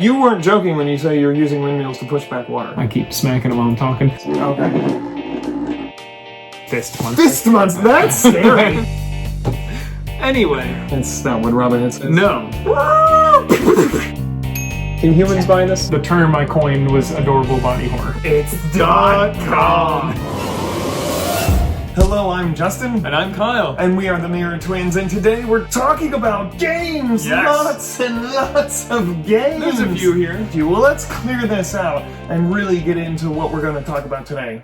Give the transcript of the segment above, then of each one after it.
You weren't joking when you say you're using windmills to push back water. I keep smacking them while I'm talking. Okay. Fist months. Fist months, that's scary. Anyway. That's not what Robin Hood says. No. Can humans buy this? The term I coined was adorable body horror. It's .com. Hello, I'm Justin. And I'm Kyle. And we are the Mirror Twins, and today we're talking about games! Yes. Lots and lots of games! There's a few here. Well, let's clear this out and really get into what we're going to talk about today.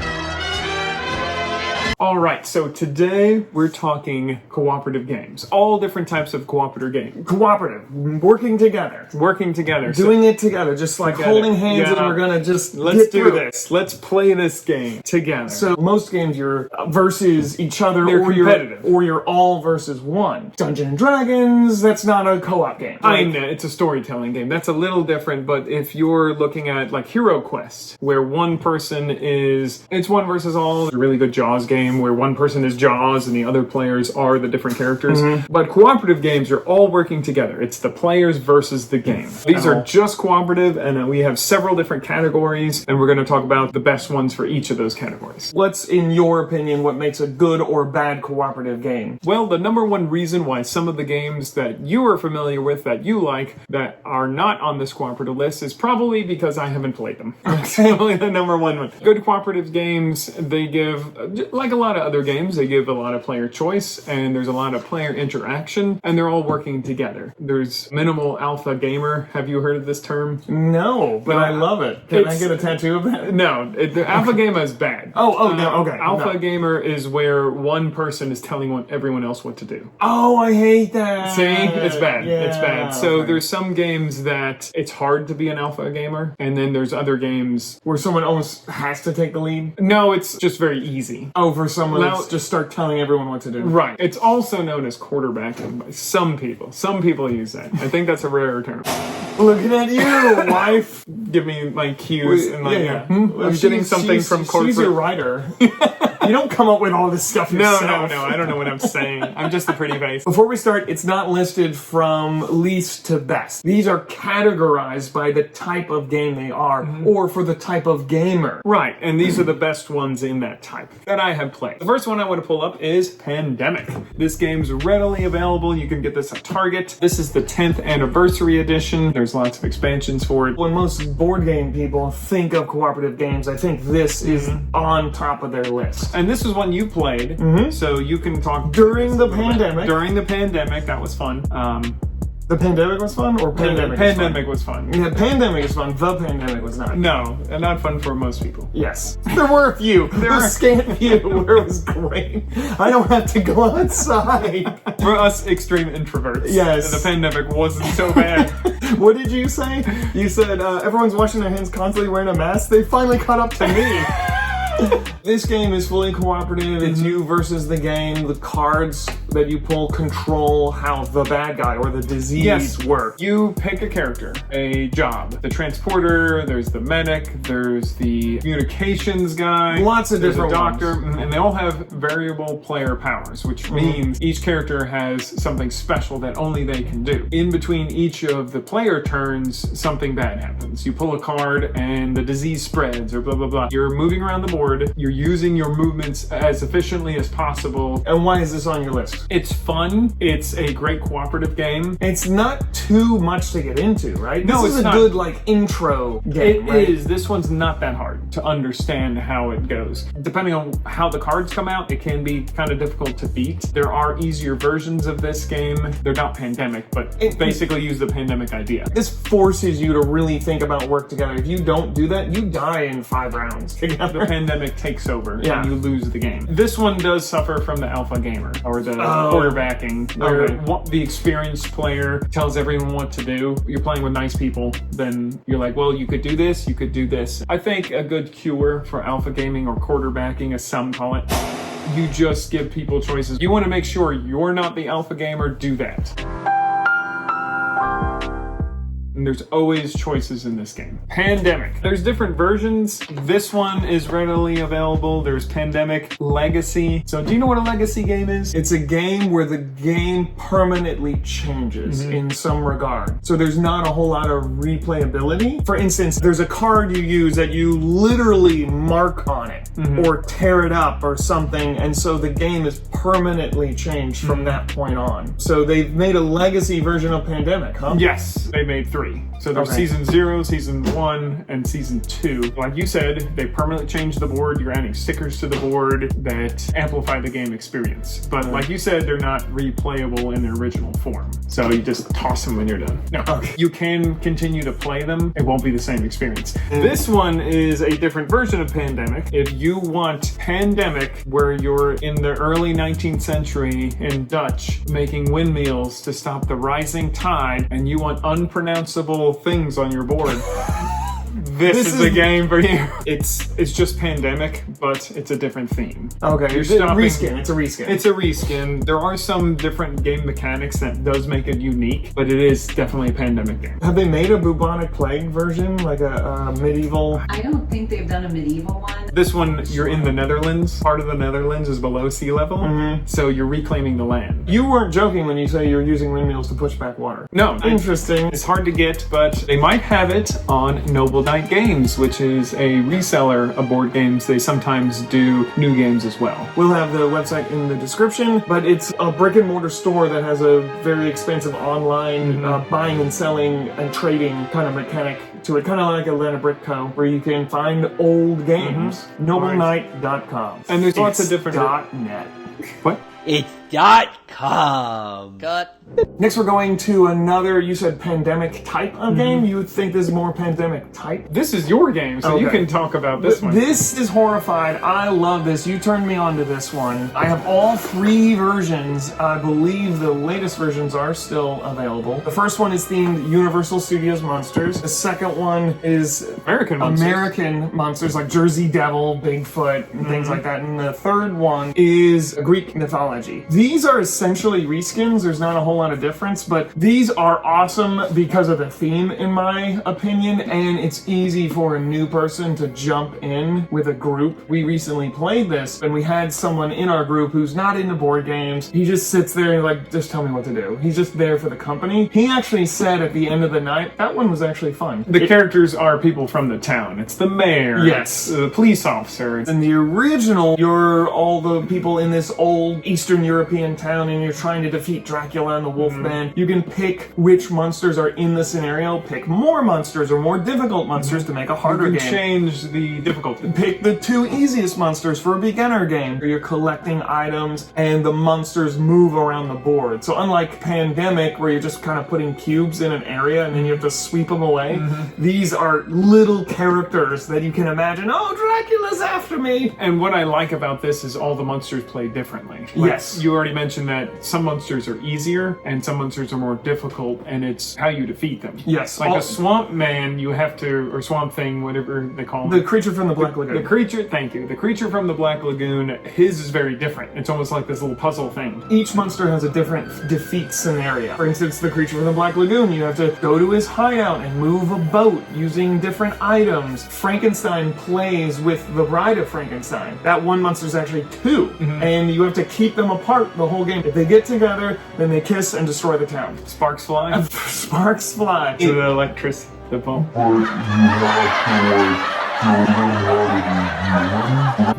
Alright, so today we're talking cooperative games. All different types of cooperative games. Cooperative. Working together. Working together. Doing it together, just like holding hands and we're gonna just Let's do this. Let's play this game together. So most games you're versus each other, They're or competitive. you're all versus one. Dungeons and Dragons, that's not a co-op game. I know, it's a storytelling game. That's a little different, but if you're looking at like Hero Quest, where one person it's one versus all, a really good Jaws game where one person is Jaws and the other players are the different characters. But cooperative games are all working together. It's the players versus the game. These are just cooperative, and we have several different categories, and we're going to talk about the best ones for each of those categories. What's, in your opinion, what makes a good or bad cooperative game? Well, the number one reason why some of the games that you are familiar with, that you like, that are not on this cooperative list is probably because I haven't played them. That's probably the number one. Good cooperative games, they give, like a lot of other games, they give a lot of player choice, and there's a lot of player interaction, and they're all working together. There's minimal alpha gamer. Have you heard of this term? No, but I love it. Can I get a tattoo of that? No, the alpha gamer is bad. No, okay. Alpha gamer is where one person is telling everyone else what to do. Oh, I hate that. See? It's bad. Yeah, It's bad. So okay. there's some games that it's hard to be an alpha gamer, and then there's other games where someone almost has to take the lead? No, it's just very easy. Oh, for someone Now, to just start telling everyone what to do. Right. It's also known as quarterbacking by some people. Some people use that. I think that's a rarer term. Looking at you, wife. Give me my cues and my... Yeah. I'm getting something from corporate... She's your writer. You don't come up with all this stuff yourself. No. I don't know what I'm saying. I'm just a pretty face. Before we start, it's not listed from least to best. These are categorized by the type of game they are, or for the type of gamer. Right, and these are the best ones in that type that I have played. The first one I want to pull up is Pandemic. This game's readily available. You can get this at Target. This is the 10th anniversary edition. There's lots of expansions for it. When most board game people think of cooperative games, I think this is on top of their list. And this is one you played, so you can talk... During the pandemic. During the pandemic, that was fun. The pandemic was fun, or pandemic? Pandemic was fun. Yeah, pandemic is fun. The pandemic was not. No, and not fun for most people. Yes, there were a few. There were a scant few where it was great. I don't have to go outside. For us extreme introverts, yes, the pandemic wasn't so bad. What did you say? You said everyone's washing their hands constantly, wearing a mask. They finally caught up to me. This game is fully cooperative. It's you versus the game. The cards that you pull control how the bad guy or the disease work. You pick a character, a job. The transporter, there's the medic, there's the communications guy. Lots of different doctor, ones. And they all have variable player powers, which means each character has something special that only they can do. In between each of the player turns, something bad happens. You pull a card and the disease spreads or blah, blah, blah. You're moving around the board. You're using your movements as efficiently as possible. And why is this on your list? It's fun. It's a great cooperative game. It's not too much to get into, right? No, this is a good like intro game. It is. This one's not that hard to understand how it goes. Depending on how the cards come out, it can be kind of difficult to beat. There are easier versions of this game. They're not Pandemic, but basically use the Pandemic idea. This forces you to really think about work together. If you don't do that, you die in 5 rounds together. The Pandemic takes over and you lose the game. This one does suffer from the alpha gamer or the quarterbacking, where the experienced player tells everyone what to do. You're playing with nice people, then you're like, well, you could do this, you could do this. I think a good cure for alpha gaming or quarterbacking, as some call it, you just give people choices. You want to make sure you're not the alpha gamer, do that. And there's always choices in this game. Pandemic. There's different versions. This one is readily available. There's Pandemic Legacy. So do you know what a legacy game is? It's a game where the game permanently changes in some regard. So there's not a whole lot of replayability. For instance, there's a card you use that you literally mark on it or tear it up or something, and so the game is permanently changed from that point on. So they've made a legacy version of Pandemic, huh? Yes, they made 3. So there's Season 0, Season 1, and Season 2. Like you said, they permanently changed the board. You're adding stickers to the board that amplify the game experience. But like you said, they're not replayable in their original form. So you just toss them when you're done. No, you can continue to play them. It won't be the same experience. This one is a different version of Pandemic. If you want Pandemic, where you're in the early 19th century in Dutch, making windmills to stop the rising tide, and you want unpronounceable things on your board, this is the game for you. It's just Pandemic, but it's a different theme. Okay, it's a reskin. It's a reskin. It's a reskin. There are some different game mechanics that does make it unique, but it is definitely a Pandemic game. Have they made a bubonic plague version, like a medieval? I don't think they've done a medieval one. This one, you're in the Netherlands. Part of the Netherlands is below sea level, so you're reclaiming the land. You weren't joking when you say you're using windmills to push back water. No. Interesting. It's hard to get, but they might have it on Noble Knight Games, which is a reseller of board games. They sometimes do new games as well. We'll have the website in the description, but it's a brick and mortar store that has a very expensive online buying and selling and trading kind of mechanic to it, kind of like Atlanta Brick Co., where you can find old games. NobleKnight.com. And there's lots of different... .net. What? It's .com. Cut. Next, we're going to another, you said Pandemic type of game. You would think this is more Pandemic type. This is your game, so you can talk about this one. This is Horrified. I love this. You turned me on to this one. I have all 3 versions. I believe the latest versions are still available. The first one is themed Universal Studios monsters. The second one is American monsters like Jersey Devil, Bigfoot, and things like that. And the third one is Greek mythology. These are essentially reskins. There's not a whole lot of difference, but these are awesome because of the theme, in my opinion, and it's easy for a new person to jump in with a group. We recently played this, and we had someone in our group who's not into board games. He just sits there and like, just tell me what to do. He's just there for the company. He actually said at the end of the night, that one was actually fun. The characters are people from the town. It's the mayor. Yes. The police officer. In the original, you're all the people in this old Eastern European town, and you're trying to defeat Dracula and the Wolfman. You can pick which monsters are in the scenario, pick more monsters or more difficult monsters to make a harder game. Change the difficulty. Pick the 2 easiest monsters for a beginner game, where you're collecting items and the monsters move around the board. So unlike Pandemic, where you're just kind of putting cubes in an area and then you have to sweep them away, these are little characters that you can imagine, oh, Dracula's after me! And what I like about this is all the monsters play differently. Yes. You already mentioned that some monsters are easier and some monsters are more difficult, and it's how you defeat them. Yes. Like a swamp man, you have to, or swamp thing, whatever they call The it. creature from the Black Lagoon. The creature, thank you. The creature from the Black Lagoon, his is very different. It's almost like this little puzzle thing. Each monster has a different defeat scenario. For instance, the creature from the Black Lagoon, you have to go to his hideout and move a boat using different items. Frankenstein plays with the Bride of Frankenstein. That one monster is actually 2, and you have to keep them apart the whole game. If they get together, then they kiss and destroy the town. Sparks fly. Sparks fly. To the electricity, the bomb.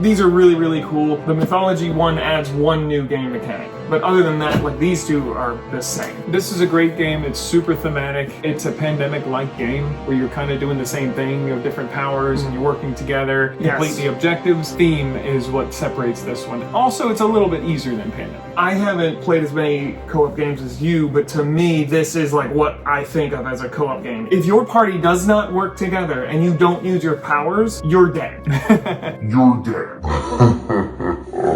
These are really, really cool. The mythology one adds 1 new game mechanic. But other than that, like, these 2 are the same. This is a great game. It's super thematic. It's a Pandemic-like game where you're kind of doing the same thing. You have different powers and you're working together, complete the objectives. Theme is what separates this one. Also, it's a little bit easier than Pandemic. I haven't played as many co-op games as you, but to me, this is like what I think of as a co-op game. If your party does not work together and you don't use your powers, you're dead. You're dead.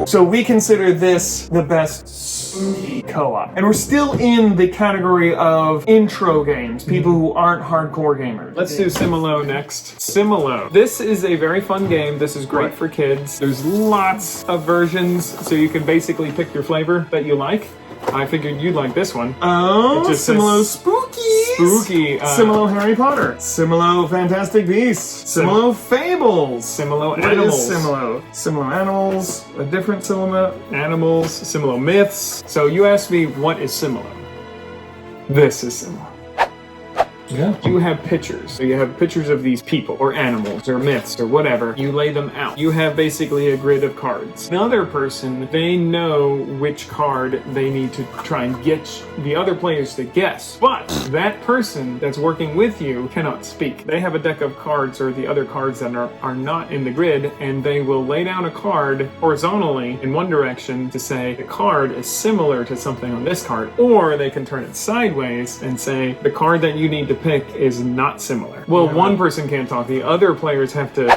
So we consider this the best spooky co-op. And we're still in the category of intro games, people who aren't hardcore gamers. Let's do Simo next. Simo. This is a very fun game. This is great for kids. There's lots of versions, so you can basically pick your flavor that you like. I figured you'd like this one. Oh, just Simo says spooky! Spooky. Simo Harry Potter. Simo Fantastic Beasts. Simo Fables. Simo What animals. is Simo? Simo animals. A different Simo. Animals. Simo myths. So you asked me, what is Simo? This is Simo. Yeah. You have pictures. So you have pictures of these people or animals or myths or whatever. You lay them out. You have basically a grid of cards. Another person, they know which card they need to try and get the other players to guess. But that person that's working with you cannot speak. They have a deck of cards or the other cards that are not in the grid, and they will lay down a card horizontally in one direction to say the card is similar to something on this card. Or they can turn it sideways and say the card that you need to pick is not similar. Well, one person can't talk. The other players have to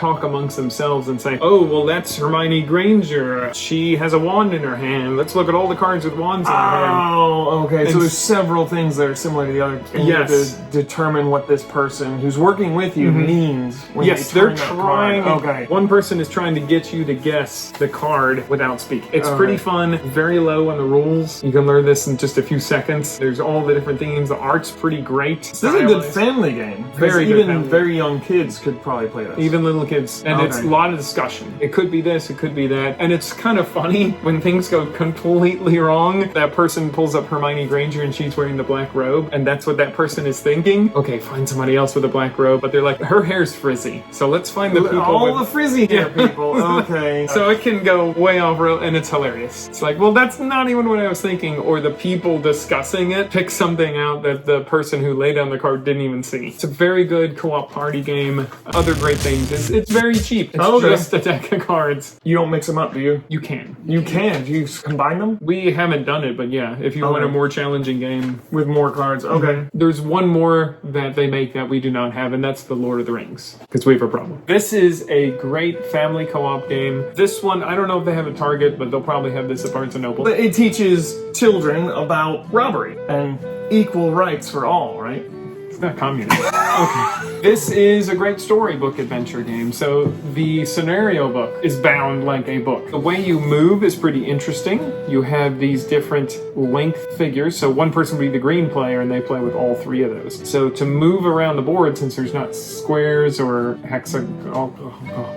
talk amongst themselves and say, oh, well, that's Hermione Granger. She has a wand in her hand. Let's look at all the cards with wands in their hand. Oh, okay. And So there's several things that are similar to the other. And you have Yes. to determine what this person who's working with you means when Yes, they they're turn that trying. card. Okay. One person is trying to get you to guess the card without speak. It's pretty fun, very low on the rules. You can learn this in just a few seconds. There's all the different themes. The art's pretty great. This is a good Stylized. family game. 'Cause Very good even family. very young kids could probably play this. Even little kids. And it's Okay. a lot of discussion. It could be this, it could be that. And it's kind of funny when things go completely wrong. That person pulls up Hermione Granger and she's wearing the black robe, and that's what that person is thinking. Okay, find somebody else with a black robe. But they're like, her hair's frizzy. So let's find the people all with... the frizzy hair people. Okay. So it can go way off road, and it's hilarious. It's like, well, that's not even what I was thinking. Or the people discussing it pick something out that the person who laid down the card didn't even see. It's a very good co-op party game. Other great things is it's very cheap. It's Okay. just a deck of cards. You don't mix them up, do you? You can. You can. Do you combine them We haven't done it, but yeah, if you want a Okay. more challenging game, with more cards? Okay. there's one more that they make that we do not have, and that's the Lord of the Rings, because we have a problem. This is a great family co-op game. This one, I don't know if they have a Target, but they'll probably have this at Barnes & Noble. But it teaches children about robbery and equal rights for all, right? It's not communist. Okay. This is a great storybook adventure game. So the scenario book is bound like a book. The way you move is pretty interesting. You have these different length figures. So one person will be the green player and they play with all three of those. So to move around the board, since there's not squares or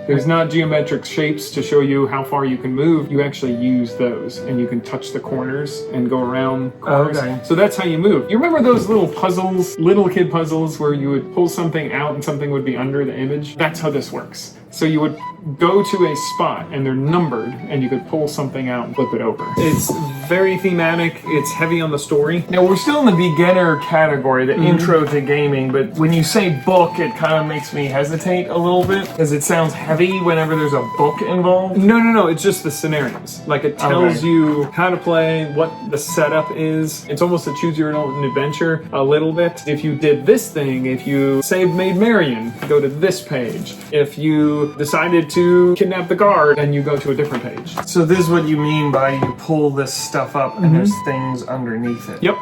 there's not geometric shapes to show you how far you can move, you actually use those and you can touch the corners and go around corners. Okay. So that's how you move. You remember those little puzzles, little kid puzzles where you would pull something out and something would be under the image? That's how this works. So you would go to a spot and they're numbered and you could pull something out and flip it over. It's very thematic. It's heavy on the story. Now, we're still in the beginner category, the intro to gaming, but when you say book, it kind of makes me hesitate a little bit because it sounds heavy whenever there's a book involved. No. It's just the scenarios. Like it tells Okay. you how to play, what the setup is. It's almost a choose your own adventure a little bit. If you did this thing, if you saved Maid Marian, go to this page. If you decided to kidnap the guard, then you go to a different page. So this is what you mean by you pull this stuff up and there's things underneath it. Yep.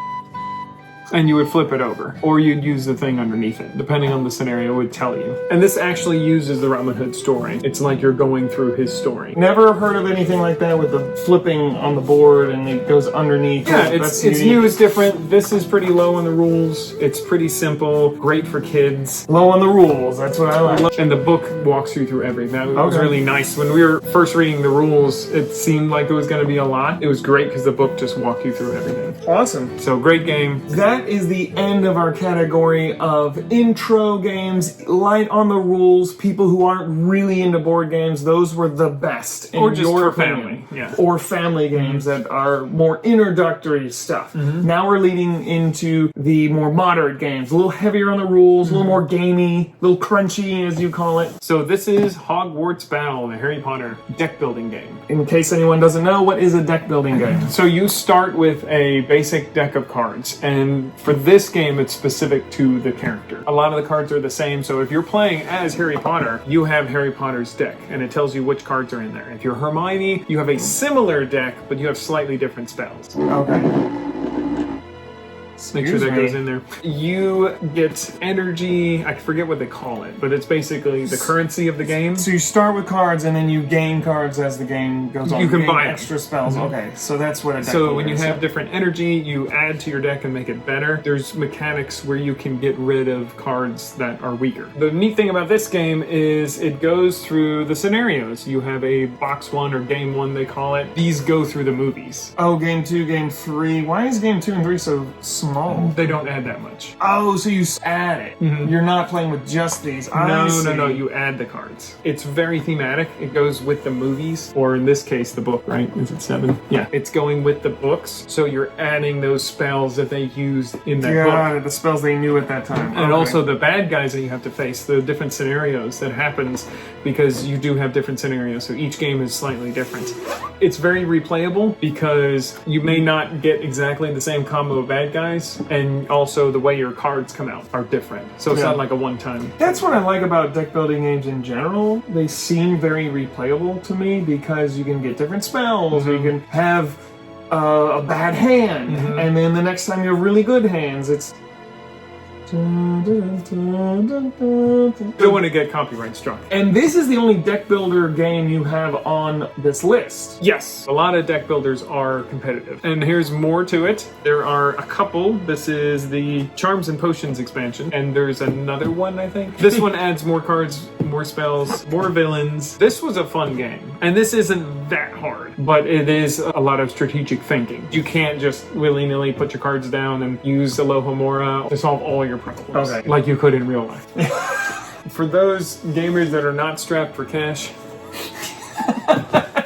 And you would flip it over, or you'd use the thing underneath it, depending on the scenario, it would tell you. And this actually uses the Robin Hood story. It's like you're going through his story. Never heard of anything like that with the flipping on the board and it goes underneath. Yeah, That's it's unique. new, it's different. This is pretty low on the rules. It's pretty simple, great for kids. Low on the rules. That's what I like. And the book walks you through everything. That was Okay. really nice. When we were first reading the rules, it seemed like it was going to be a lot. It was great because the book just walked you through everything. Awesome. So great game. That is the end of our category of intro games, light on the rules, people who aren't really into board games. Those were the best. Or in just your for opinion. family, yeah. Or family games that are more introductory stuff. Now we're leading into the more moderate games, a little heavier on the rules, a little more gamey, a little crunchy, as you call it. So this is Hogwarts Battle, the Harry Potter deck building game. In case anyone doesn't know, what is a deck building game? So you start with a basic deck of cards, and for this game it's specific to the character. A lot of the cards are the same, so if you're playing as Harry Potter, you have Harry Potter's deck, and it tells you which cards are in there. If you're Hermione, you have a similar deck, but you have slightly different spells. Okay. Make sure that Excuse goes me. in there. You get energy, I forget what they call it, but it's basically the currency of the game. So you start with cards, and then you gain cards as the game goes on. You can gain buy 'em. extra spells. Okay, so that's what a deck So builder when you is. have different energy, you add to your deck and make it better. There's mechanics where you can get rid of cards that are weaker. The neat thing about this game is it goes through the scenarios. You have a box 1 or game 1, they call it. These go through the movies. Oh, game 2, game 3. Why is game 2 and 3 so small? They don't add that much. Oh, so you add it. You're not playing with just these. I see. No, you add the cards. It's very thematic. It goes with the movies, or in this case, the book, right? Is it 7? Yeah. It's going with the books, so you're adding those spells that they used in that book. Got it, the spells they knew at that time. And Okay. also the bad guys that you have to face, the different scenarios that happens, because you do have different scenarios, so each game is slightly different. It's very replayable because you may not get exactly the same combo of bad guys, and also the way your cards come out are different. So it's Yeah. not like a one-time. That's what I like about deck building games in general. They seem very replayable to me because you can get different spells, or you can have a bad hand, and then the next time you have really good hands, it's. You don't want to get copyright struck. And this is the only deck builder game you have on this list. Yes, a lot of deck builders are competitive. And here's more to it. There are a couple. This is the Charms and Potions expansion. And there's another one, I think. This one adds more cards, more spells, more villains. This was a fun game. And this isn't that hard, but it is a lot of strategic thinking. You can't just willy-nilly put your cards down and use Alohomora to solve all your problems. Okay. Like you could in real life. For those gamers that are not strapped for cash,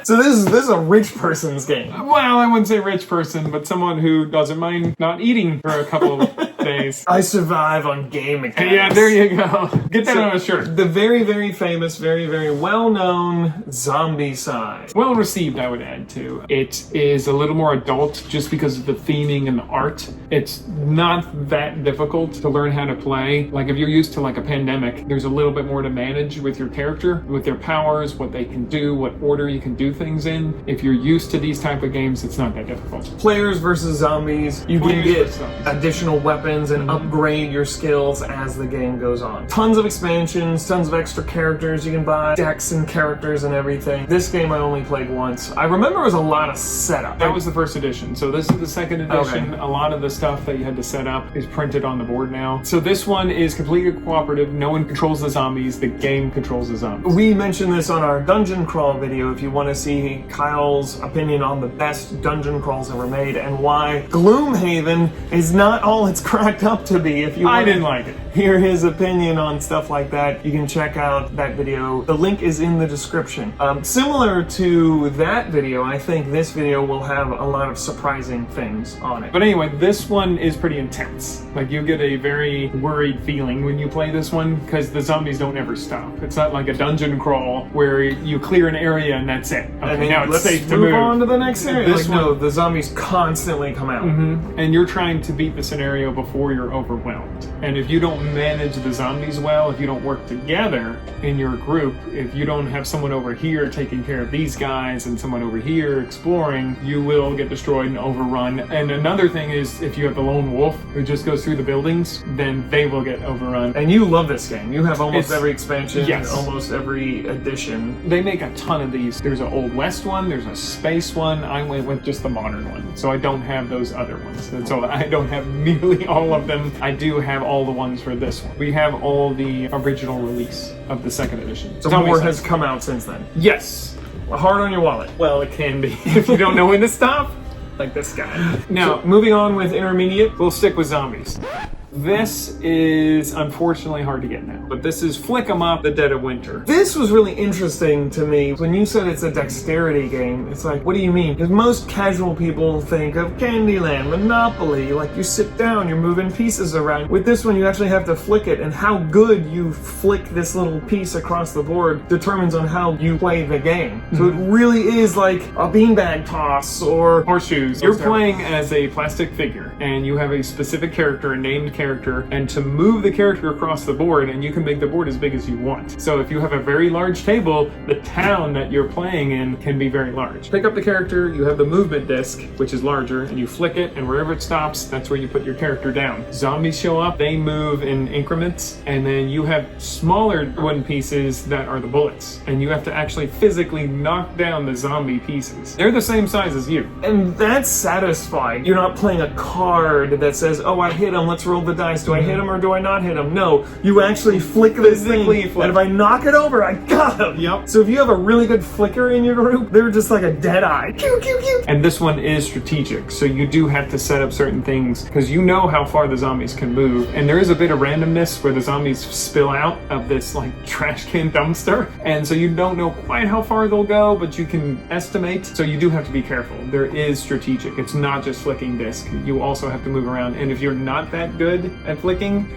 So this is a rich person's game. well, I wouldn't say rich person, but someone who doesn't mind not eating for a couple of days. I survive on game mechanics. Yeah, there you go. Get that on a shirt. The very, very famous, very, very well-known Zombicite. Well received, I would add too. It is a little more adult just because of the theming and the art. It's not that difficult to learn how to play. Like if you're used to like a Pandemic, there's a little bit more to manage with your character, with their powers, what they can do, what order you can do things in. If you're used to these type of games, it's not that difficult. Players versus zombies. You can Players get versus zombies. additional weapons and upgrade your skills as the game goes on. Tons of expansions, tons of extra characters you can buy, decks and characters and everything. This game I only played once. I remember it was a lot of setup. That was the first edition. So this is the second edition. Okay. A lot of the stuff that you had to set up is printed on the board now. So this one is completely cooperative. No one controls the zombies. The game controls the zombies. We mentioned this on our dungeon crawl video if you want to see Kyle's opinion on the best dungeon crawls ever made and why Gloom Haven is not all it's cracked up to be. If you I want didn't like it. hear his opinion on stuff like that, you can check out that video. The link is in the description. Similar to that video, I think this video will have a lot of surprising things on it. But anyway, this one is pretty intense. Like you get a very worried feeling when you play this one because the zombies don't ever stop. It's not like a dungeon crawl where you clear an area and that's it. Okay, I mean, now it's let's safe to move move on to the next area. This Like, no, one- the zombies constantly come out. And you're trying to beat the scenario before you're overwhelmed. And if you don't manage the zombies well, if you don't work together in your group, if you don't have someone over here taking care of these guys and someone over here exploring, you will get destroyed and overrun. And another thing is if you have the lone wolf who just goes through the buildings, then they will get overrun. And you love this game. You have almost It's- every expansion, yes. almost every edition. They make a ton of these. There's an Old West one, there's a space one. I went with just the modern one. So I don't have those other ones. And so I don't have nearly all of them. I do have all the ones for this one. We have all the original release of the second edition. So Zombicide. more has come out since then. Yes. Hard on your wallet. Well, it can be if you don't know when to stop. Like this guy. Now, So, moving on with intermediate. we'll stick with zombies. This is unfortunately hard to get now, but this is Flick 'em Up, The Dead of Winter. This was really interesting to me. When you said it's a dexterity game, it's like, what do you mean? Because most casual people think of Candyland, Monopoly, like you sit down, you're moving pieces around. With this one, you actually have to flick it, and how good you flick this little piece across the board determines on how you play the game. So it really is like a beanbag toss or Horseshoes. You're playing as a plastic figure, and you have a specific character, a named character and to move the character across the board, and you can make the board as big as you want. So if you have a very large table, the town that you're playing in can be very large. Pick up the character, you have the movement disc, which is larger, and you flick it, and wherever it stops, that's where you put your character down. Zombies show up, they move in increments, and then you have smaller wooden pieces that are the bullets, and you have to actually physically knock down the zombie pieces. They're the same size as you. And that's satisfying. You're not playing a card that says, oh, I hit him, let's roll the dice. Do I hit him or do I not hit him? No, you actually flick this thing, and if I knock it over, I got him. Yep. So if you have a really good flicker in your group, they're just like a dead eye. Pew, pew, pew. And this one is strategic, so you do have to set up certain things because you know how far the zombies can move, and there is a bit of randomness where the zombies spill out of this like trash can dumpster, and so you don't know quite how far they'll go, but you can estimate, so you do have to be careful. There is strategic. It's not just flicking disc. You also have to move around, and if you're not that good at flicking,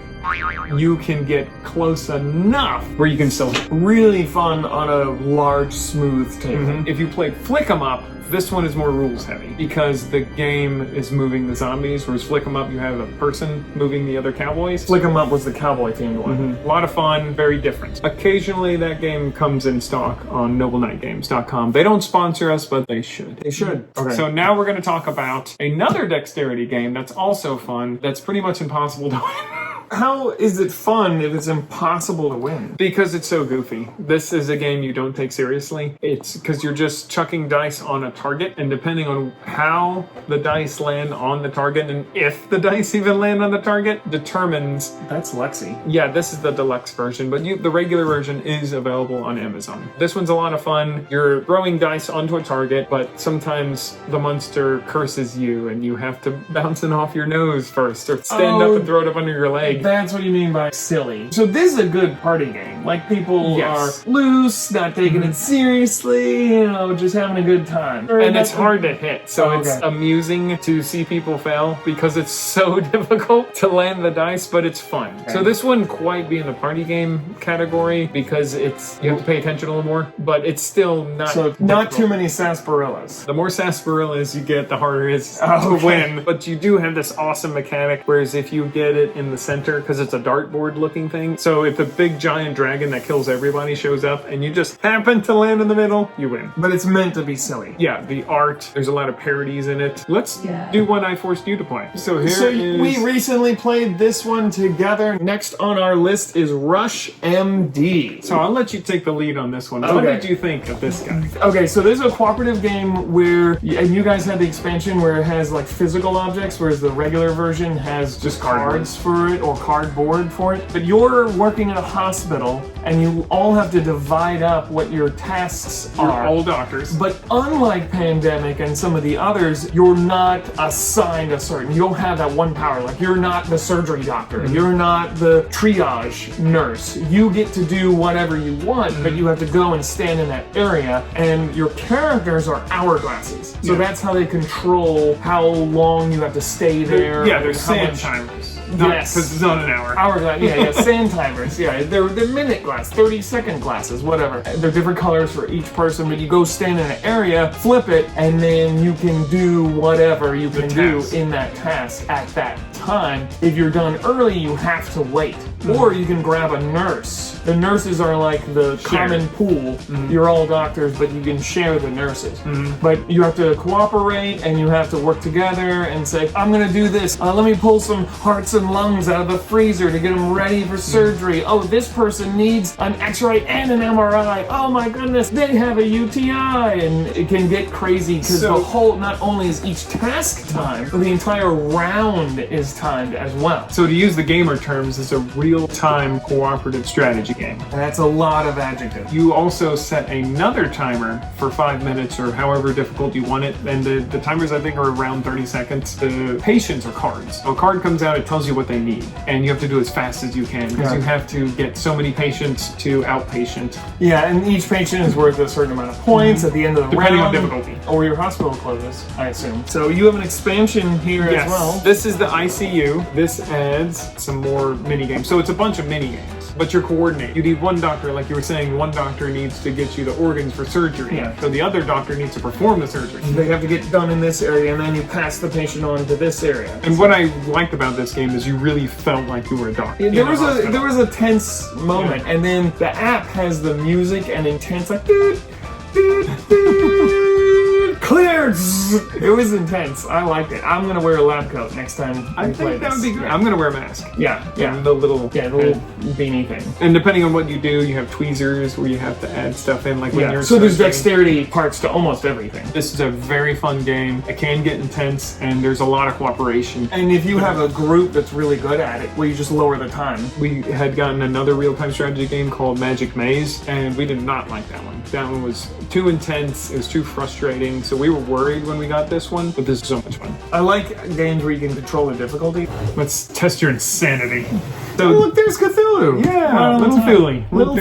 you can get close enough where you can still hit. Really fun on a large, smooth table. If you play Flick 'em Up, this one is more rules heavy because the game is moving the zombies, whereas Flick 'em Up, you have a person moving the other cowboys. Flick 'em Up was the cowboy themed one. A lot of fun, very different. Occasionally that game comes in stock on noblenightgames.com. They don't sponsor us, but they should. They should. Okay. So now we're going to talk about another dexterity game that's also fun, that's pretty much impossible to win. How is it fun if it's impossible to win? Because it's so goofy. This is a game you don't take seriously. It's because you're just chucking dice on a target, and depending on how the dice land on the target, and if the dice even land on the target, determines... That's Lexi. Yeah, this is the deluxe version, but the regular version is available on Amazon. This one's a lot of fun. You're throwing dice onto a target, but sometimes the monster curses you, and you have to bounce it off your nose first, or stand up and throw it up under your leg. That's what you mean by silly. So this is a good party game. Like people Yes. are loose, not taking it seriously, you know, just having a good time. And it's hard to hit, so Oh, it's okay. amusing to see people fail because it's so difficult to land the dice, but it's fun. So this wouldn't quite be in the party game category because you have to pay attention a little more, but it's still not So not difficult. too many sarsaparillas. The more sarsaparillas you get, the harder it is Oh, to win. But you do have this awesome mechanic, whereas if you get it in the center, because it's a dartboard looking thing, so if the big giant dragon that kills everybody shows up and you just happen to land in the middle, you win. But it's meant to be silly. Yeah, the art, there's a lot of parodies in it. Let's do one I forced you to play. So here So is... we recently played this one together. Next on our list is Rush MD. So I'll let you take the lead on this one. What Okay. did you think of this guy? Okay, so this is a cooperative game where, and you guys had the expansion where it has like physical objects, whereas the regular version has just cards for it or cardboard for it. But you're working in a hospital and you all have to divide up what your tasks You're are. all doctors. But unlike Pandemic and some of the others, you're not assigned a certain, you don't have that one power. Like you're not the surgery doctor, you're not the triage nurse. You get to do whatever you want, but you have to go and stand in that area, and your characters are hourglasses. So that's how they control how long you have to stay there. Yeah, there's how sand much- timers. Yes. Because it's not an hour. Hourglass, yeah, sand timers, yeah. They're minute glass, 30-second glasses, whatever. They're different colors for each person, but you go stand in an area, flip it, and then you can do whatever you can do task. in that task at that time. If you're done early, you have to wait. Or you can grab a nurse. The nurses are like the common pool. You're all doctors, but you can share the nurses. But you have to cooperate, and you have to work together and say, I'm gonna do this. Let me pull some hearts and lungs out of the freezer to get them ready for surgery. Oh, this person needs an x-ray and an MRI. Oh my goodness, they have a UTI. And it can get crazy because the whole, not only is each task timed, but the entire round is timed as well. So to use the gamer terms, it's a real-time cooperative strategy game. And that's a lot of adjectives. You also set another timer for 5 minutes or however difficult you want it, and the timers I think are around 30 seconds. The patients are cards. So a card comes out, it tells you what they need, and you have to do as fast as you can because you have to get so many patients to outpatient. Yeah, and each patient is worth a certain amount of points at the end of the Depending on round. difficulty. Or your hospital closes, I assume. So you have an expansion here as well. This is the ICU. This adds some more mini games. So it's a bunch of mini games. but you're coordinating. You need one doctor, like you were saying, one doctor needs to get you the organs for surgery. Yeah. So the other doctor needs to perform the surgery. They have to get done in this area, and then you pass the patient on to this area. And what I liked about this game is you really felt like you were a doctor. There was a tense moment, and then the app has the music and intense, like, cleared. It was intense. I liked it. I'm gonna wear a lab coat next time I think that would be good. I'm gonna wear a mask. Yeah. And the little beanie thing. And depending on what you do, you have tweezers where you have to add stuff in, like when you're So there's surgery. dexterity parts to almost everything. This is a very fun game. It can get intense, and there's a lot of cooperation. And if you have a group that's really good at it, well, you just lower the time. We had gotten another real-time strategy game called Magic Maze, and we did not like that one. That one was too intense. It was too frustrating. So we were worried when we got this one, but this is so much fun. I like games where you can control the difficulty. Let's test your insanity. Oh, look, there's Cthulhu. Yeah, Little Thule. Little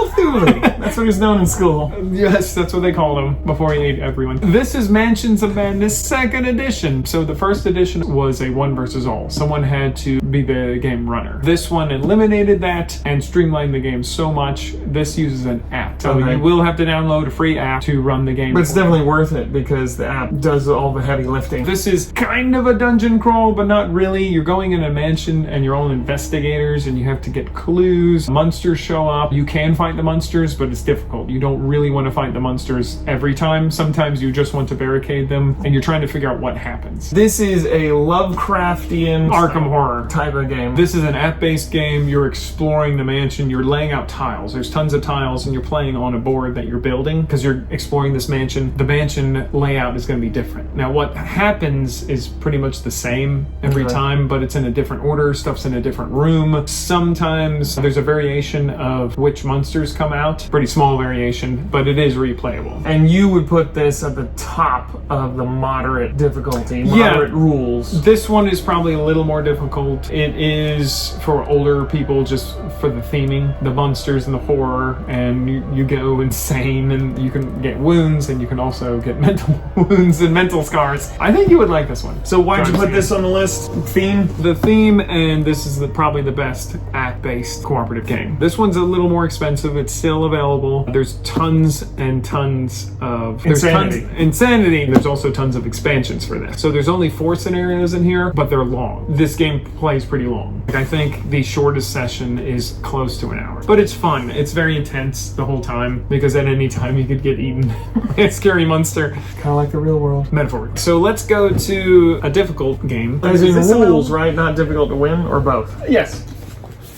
Thule. That's what he's known in school. Yes, that's what they called him before he ate everyone. This is Mansions of Madness 2nd edition. So the 1st edition was a one versus all. Someone had to be the game runner. This one eliminated that and streamlined the game so much. This uses an app. So you will have to download a free app to run the game. But it's definitely worth it because the app does all the heavy lifting. This is kind of a dungeon crawl, but not really. You're going in a mansion and you're all investigators and you have to get clues. Monsters show up. You can fight the monsters, but it's difficult. You don't really want to fight the monsters every time. Sometimes you just want to barricade them and you're trying to figure out what happens. This is a Lovecraftian Arkham Horror type of game. This is an app-based game. You're exploring the mansion. You're laying out tiles. There's tons of tiles and you're playing on a board that you're building because you're exploring this mansion. The mansion layout is going to be different. Now what happens is pretty much the same every time, but it's in a different order. Stuff's in a different room. Sometimes there's a variation of which monsters come out. Pretty small variation, but it is replayable. And you would put this at the top of the moderate difficulty, moderate rules. This one is probably a little more difficult. It is for older people just for the theming, the monsters and the horror, and you go insane and you can get wounds and you can also get mental wounds and mental scars. I think you would like this one. So why'd you put this on the list? Theme? The theme, and this is probably the best app-based cooperative game. This one's a little more expensive. It's still available. There's tons and tons of insanity. There's also tons of expansions for this. So there's only 4 scenarios in here, but they're long. This game plays pretty long. I think the shortest session is close to an hour, but it's fun. It's very intense the whole time because at any time you could get eaten by a scary monster. Kind of like the real world. Metaphorically. So let's go to a difficult game. As in rules, right? Not difficult to win, or both? Yes.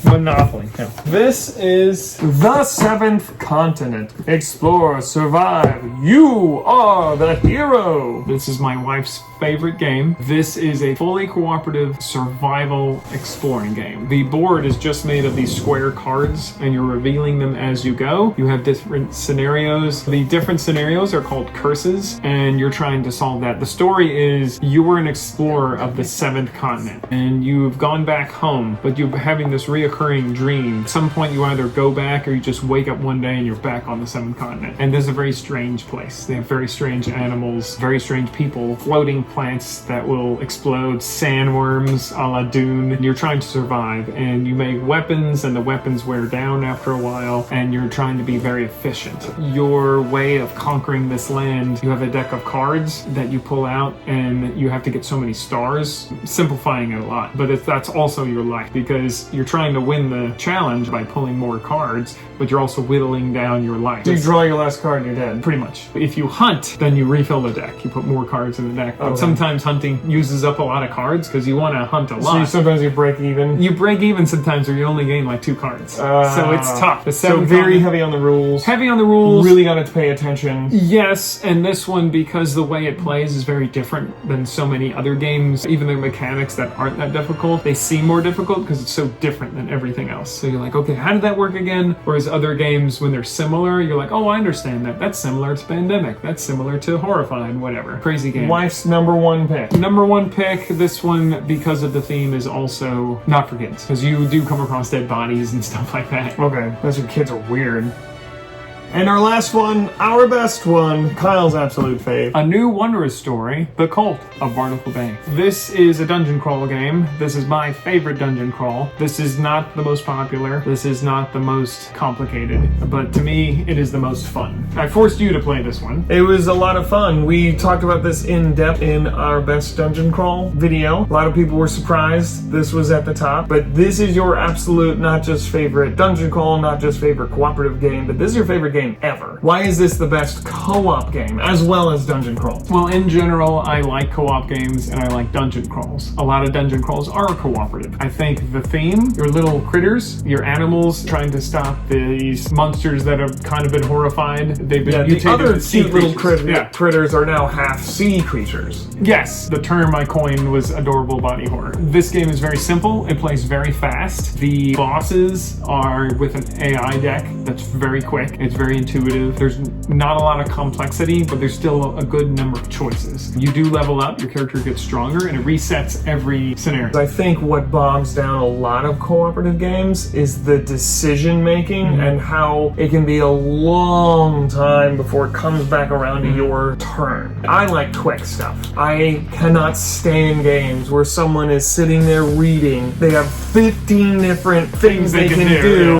Monopoly. No. This is The 7th Continent. Explore, survive. You are the hero. This is my wife's favorite game. This is a fully cooperative survival exploring game. The board is just made of these square cards and you're revealing them as you go. You have different scenarios. The different scenarios are called curses and you're trying to solve that. The story is you were an explorer of the 7th continent and you've gone back home, but you're having this reoccurring dream. At some point you either go back or you just wake up one day and you're back on the 7th continent. And this is a very strange place. They have very strange animals, very strange people, floating plants that will explode, sandworms a la Dune. You're trying to survive and you make weapons and the weapons wear down after a while and you're trying to be very efficient. Your way of conquering this land, you have a deck of cards that you pull out and you have to get so many stars, simplifying it a lot. But that's also your life because you're trying to win the challenge by pulling more cards, but you're also whittling down your life. So you draw your last card and you're dead. Pretty much. If you hunt, then you refill the deck. You put more cards in the deck. But sometimes hunting uses up a lot of cards because you want to hunt a lot. Sometimes you break even. You break even sometimes or you only gain like 2 cards. So it's tough. So very heavy on the rules. Heavy on the rules. Really got to pay attention. Yes, and this one, because the way it plays is very different than so many other games, even the mechanics that aren't that difficult, they seem more difficult because it's so different than everything else. So you're like, okay, how did that work again? Whereas other games, when they're similar, you're like, oh, I understand that. That's similar to Pandemic. That's similar to Horrified, whatever. Crazy game. Wife's number 1 pick. Number 1 pick, this one, because of the theme, is also not for kids. Because you do come across dead bodies and stuff like that. Okay, those kids are weird. And our last one, our best one, Kyle's absolute fave. A new wondrous story, The Cult of Barnacle Bay. This is a dungeon crawl game. This is my favorite dungeon crawl. This is not the most popular. This is not the most complicated. But to me, it is the most fun. I forced you to play this one. It was a lot of fun. We talked about this in depth in our best dungeon crawl video. A lot of people were surprised this was at the top. But this is your absolute, not just favorite dungeon crawl, not just favorite cooperative game, but this is your favorite game ever. Why is this the best co-op game as well as dungeon crawl? Well, in general, I like co-op games and I like dungeon crawls. A lot of dungeon crawls are cooperative. I think the theme, your little critters, your animals trying to stop these monsters that have kind of been horrified. They've been mutated the other as sea cute little creatures. critters are now half sea creatures. Yes, the term I coined was adorable body horror. This game is very simple. It plays very fast. The bosses are with an AI deck that's very quick. It's very intuitive. There's not a lot of complexity, but there's still a good number of choices. You do level up, your character gets stronger, and it resets every scenario. I think what bogs down a lot of cooperative games is the decision making and how it can be a long time before it comes back around to your turn. I like quick stuff. I cannot stand games where someone is sitting there reading. They have 15 different things they can do.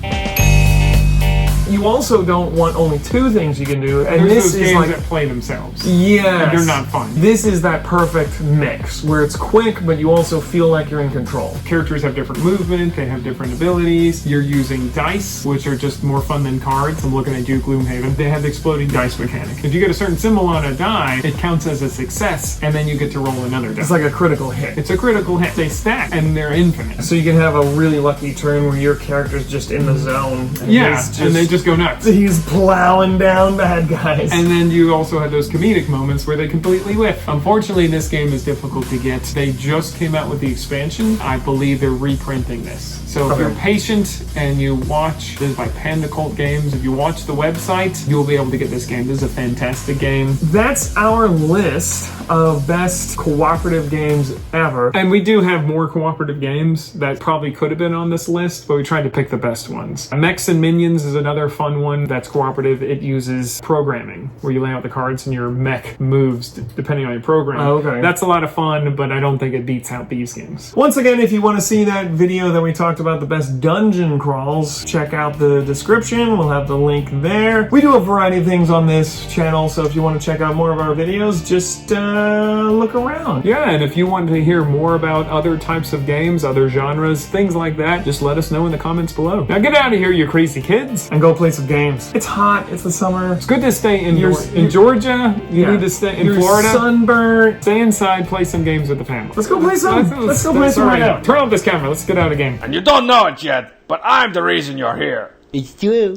You also don't want only 2 things you can do, and There's this those is games like that play themselves. yes, And they're not fun. This is that perfect mix where it's quick, but you also feel like you're in control. Characters have different movement, they have different abilities. You're using dice, which are just more fun than cards. I'm looking at you, Gloom Haven. They have the exploding dice mechanic. If you get a certain symbol on a die, it counts as a success, and then you get to roll another die. It's like a critical hit. It's a critical hit. They stack, and they're infinite. So you can have a really lucky turn where your character's just in the zone. And Yeah, he's and they just go nuts. He's plowing down bad guys. And then you also have those comedic moments where they completely whiff. Unfortunately, this game is difficult to get. They just came out with the expansion. I believe they're reprinting this. So if you're patient and you watch, this is by Panda Cult Games, if you watch the website, you'll be able to get this game. This is a fantastic game. That's our list of best cooperative games ever. And we do have more cooperative games that probably could have been on this list, but we tried to pick the best ones. Mechs and Minions is another fun one that's cooperative. It uses programming, where you lay out the cards and your mech moves depending on your program. Oh, okay. That's a lot of fun, but I don't think it beats out these games. Once again, if you want to see that video that we talked about the best dungeon crawls, check out the description. We'll have the link there. We do a variety of things on this channel, so if you want to check out more of our videos, just look around. Yeah, and if you want to hear more about other types of games, other genres, things like that, just let us know in the comments below. Now get out of here, you crazy kids! And go play some games. It's hot, it's the summer. It's good to stay indoors. In Georgia, you need to stay in Florida. Sunburnt. Stay inside, play some games with the family. Let's go play some. Let's go play some right now. Turn off this camera, let's get out of the game. And you don't know it yet, but I'm the reason you're here. It's true.